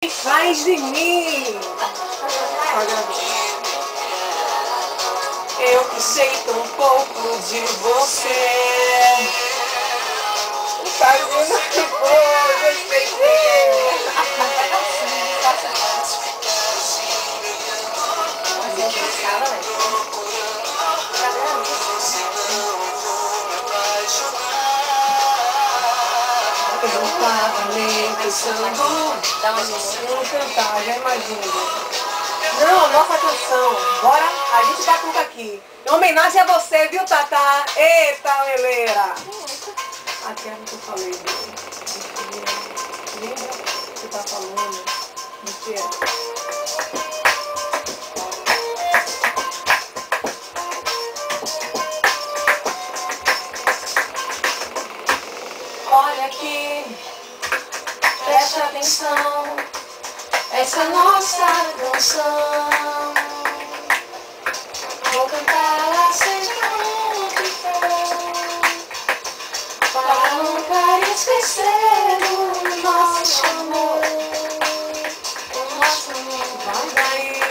Faz de mim. Eu que sei tão pouco de você. Fazendo que for, eu sei que eu não tava nem pensando. Vamos cantar, já imagino. Não, nossa canção. Bora, a gente vai cantar aqui. Em homenagem a você, viu, Tatá? Eita, Meleira. Aquela que eu falei. Lembra que você tá falando? Mentira. Olha aqui, presta atenção, essa é nossa canção. Vou cantá-la seja onde for, para nunca esquecer o nosso amor. O nosso amor. Vai,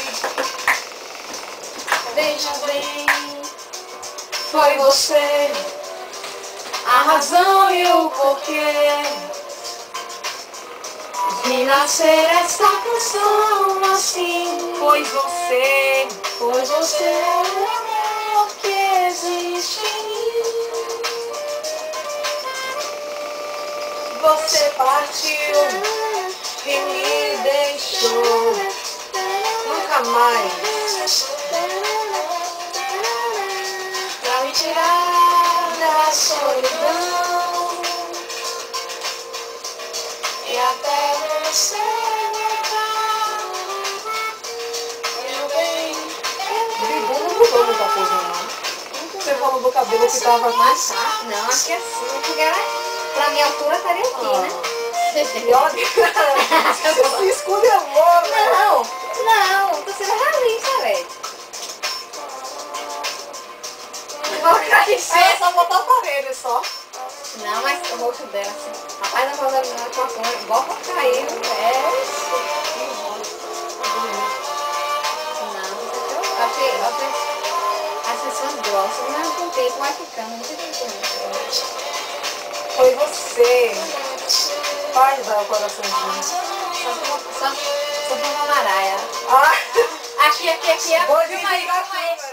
veja bem, foi você a razão e o porquê de nascer esta canção assim. Pois você é o amor que existe em mim. Você partiu e me deixou, nunca mais pra me tirar da solidão e até você voltar, meu bem. Brigou, não mudou muita coisa, não. Você falou do cabelo que tava mais chato. Não, acho que é assim, porque era, pra minha altura estaria aqui, né? E olha, você se esculhambou, né? Não, tô sendo realista, velho. É só botar o aparelho, só. Não, mas o rosto dela, assim. Rapaz, a rosa dela com a cor, igual pra cair, não é? Não, eu achei as pessoas grossas, mas com o tempo vai ficando, não sei como. Foi você. Faz dar o coraçãozinho. Só foi uma maraia. Ah, Aqui é vou uma desligar a câmera.